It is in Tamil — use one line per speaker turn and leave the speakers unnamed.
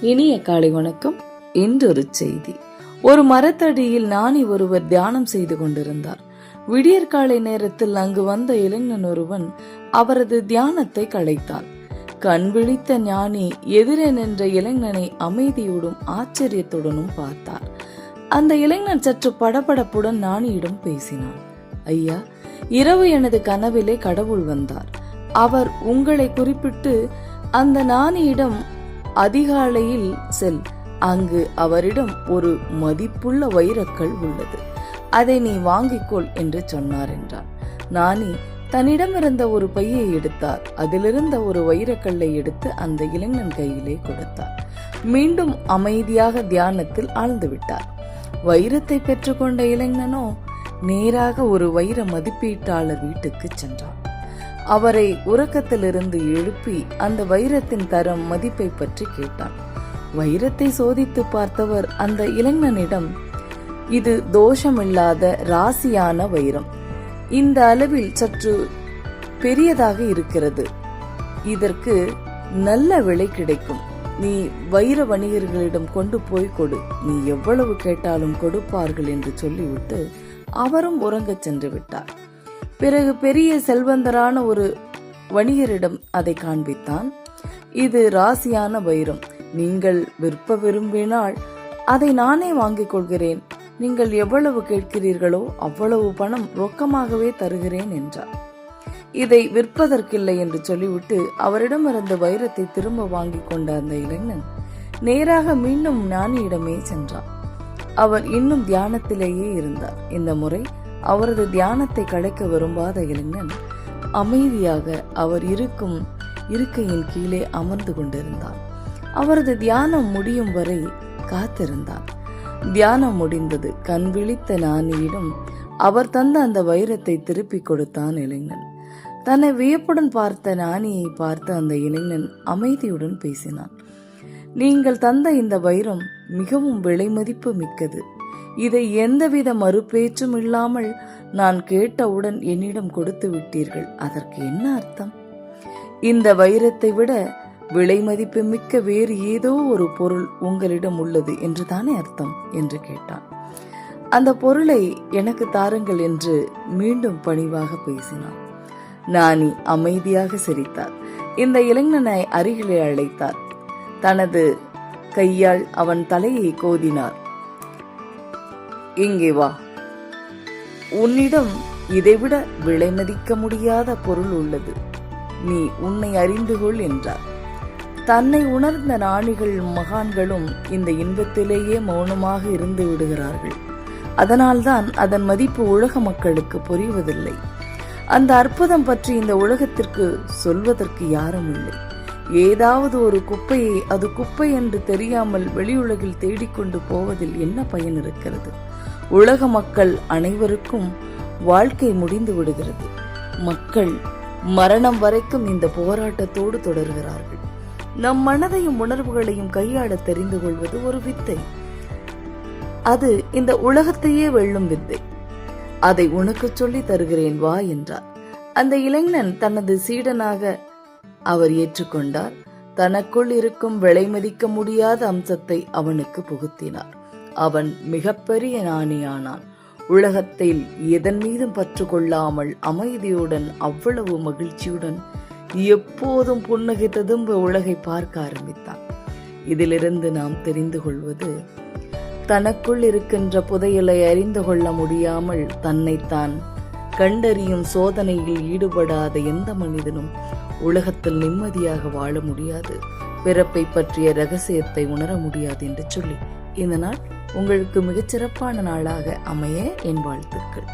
இனிய காலை வணக்கம். இன்றொரு செய்தி. ஒரு மரத்தடியில் ஞானி ஒருவர் தியானம் செய்து கொண்டிருந்தார். விடியற்காலை நேரத்தில் அங்கு வந்த இளைஞன் ஒருவன் அவரது தியானத்தை கலைத்தான். கண் விழித்த ஞானி எதிரே நின்ற இளைஞனை அமைதியோடும் ஆச்சரியத்துடனும் பார்த்தார். அந்த இளைஞன் சற்று படபடப்புடன் ஞானியிடம் பேசினான். ஐயா, இரவு எனது கனவிலே கடவுள் வந்தார். அவர் உங்களை குறிப்பிட்டு அந்த ஞானியிடம் அதிகாலையில் செல், அங்கு அவரிடம் ஒரு மதிப்புள்ள வைரக்கல் உள்ளது, அதை நீ வாங்கிக்கொள் என்று சொன்னார் என்றார். ஞானி தன்னிடமிருந்த ஒரு பையை எடுத்தார். அதிலிருந்த ஒரு வைரக்கல்லை எடுத்து அந்த இளைஞன் கையிலே கொடுத்தார். மீண்டும் அமைதியாக தியானத்தில் ஆழ்ந்து விட்டார். வைரத்தை பெற்றுக்கொண்ட இளைஞனோ நேராக ஒரு வைர மதிப்பீட்டாளர் வீட்டுக்கு சென்றார். அவரை உறக்கத்திலிருந்து எழுப்பி அந்த வைரத்தின் தரம் மதிப்பை பற்றி கேட்டான். வைரத்தை சோதித்து பார்த்தவர் அந்த இளைஞனிடம், இது தோஷமில்லாத ராசியான வைரம், இந்த அளவில் சற்று பெரியதாக இருக்கிறது, இதற்கு நல்ல விலை கிடைக்கும், நீ வைர வணிகர்களிடம் கொண்டு போய் கொடு, நீ எவ்வளவு கேட்டாலும் கொடுப்பார்கள் என்று சொல்லிவிட்டு அவரும் உறங்கச் சென்று விட்டார். பிறகு பெரிய செல்வந்தரான ஒரு வணிகரிடம் அதை காண்பித்தான். இது ராசியான வைரம், நீங்கள் விற்ப விரும்பினால் அதை நானே வாங்கிக் கொள்கிறேன், நீங்கள் எவ்வளவு கேட்கிறீர்களோ அவ்வளவு பணம் ரொக்கமாகவே தருகிறேன் என்றார். இதை விற்பதற்கில்லை என்று சொல்லிவிட்டு அவரிடமிருந்து வைரத்தை திரும்ப வாங்கிக் கொண்ட அந்த இளைஞன் நேராக மீண்டும் ஞானியிடமே சென்றார். அவர் இன்னும் தியானத்திலேயே இருந்தார். இந்த முறை அவரது தியானத்தை கலைக்க விரும்பாத இளைஞன் அமைதியாக அவர் இருக்கும் இருக்கையின் கீழே அமர்ந்து கொண்டிருந்தான். அவரது தியானம் முடியும் வரை காத்திருந்தான். தியானம் முடிந்தது. கண் விழித்த ஞானியிடம் அவர் தந்த அந்த வைரத்தை திருப்பி கொடுத்தான் இளைஞன். தன்னை வியப்புடன் பார்த்த ஞானியை பார்த்து அந்த இளைஞன் அமைதியுடன் பேசினான். நீங்கள் தந்த இந்த வைரம் மிகவும் விலை மதிப்பு மிக்கது, இதை எந்தவித மறுபேச்சும் இல்லாமல் நான் கேட்டவுடன் என்னிடம் கொடுத்து விட்டீர்கள், அதற்கு என்ன அர்த்தம்? இந்த வைரத்தை விட விலை மதிப்பு மிக்க வேறு ஏதோ ஒரு பொருள் உங்களிடம் உள்ளது என்று தானே அர்த்தம் என்று கேட்டான். அந்த பொருளை எனக்கு தாருங்கள் என்று மீண்டும் பணிவாக பேசினான். ஞானி அமைதியாக சிரித்தார். இந்த இளைஞனை அருகிலே அழைத்தார். தனது கையால் அவன் தலையை கோதினார். இங்கே வா, உன்னிடம் இதைவிட விலை மதிக்க முடியாத பொருள் உள்ளது, நீ உன்னை அறிந்து கொள் என்றார். தன்னை உணர்ந்த ஞானிகள் மகான்களும் இந்த இன்பத்திலேயே மௌனமாக இருந்து விடுகிறார்கள். அதனால்தான் அதன் மதிப்பு உலக மக்களுக்கு புரிவதில்லை. அந்த அற்புதம் பற்றி இந்த உலகத்திற்கு சொல்வதற்கு யாரும் இல்லை. ஏதாவது ஒரு குப்பையை அது குப்பை என்று தெரியாமல் வெளியுலகில் தேடிக்கொண்டு போவதில் என்ன பயன் இருக்கிறது? உலக மக்கள் அனைவருக்கும் வாழ்க்கை முடிந்து விடுகிறது. மக்கள் மரணம் வரைக்கும் இந்த போராட்டத்தோடு தொடர்கிறார்கள். நம் மனதையும் உணர்வுகளையும் கையாள தெரிந்து கொள்வது ஒரு வித்தை. அது இந்த உலகத்தையே வெல்லும் வித்தை. அதை உனக்கு சொல்லி தருகிறேன், வா என்றார். அந்த இளைஞன் தனது சீடனாக அவர் ஏற்றுக்கொண்டார். தனக்குள் இருக்கும் விலை மதிக்க முடியாத அம்சத்தை அவனுக்கு புகுத்தினார். அவன் மிகப்பெரிய ஞானியானான். உலகத்தில் எதன் மீதும் பற்று கொள்ளாமல் அமைதியுடன், அவ்வளவு மகிழ்ச்சியுடன், எப்போதும் புன்னகை ததும்ப உலகை பார்க்க ஆரம்பித்தான். இதிலிருந்து நாம் தெரிந்து கொள்வது, தனக்குள் இருக்கின்ற புதையலை அறிந்து கொள்ள முடியாமல் தன்னைத்தான் கண்டறியும் சோதனையில் ஈடுபடாத எந்த மனிதனும் உலகத்தில் நிம்மதியாக வாழ முடியாது, பிறப்பை பற்றிய ரகசியத்தை உணர முடியாது என்று சொல்லி இந்த நாள் உங்களுக்கு மிகச்சிறப்பான நாளாக அமைய என் வாழ்த்துக்கள்.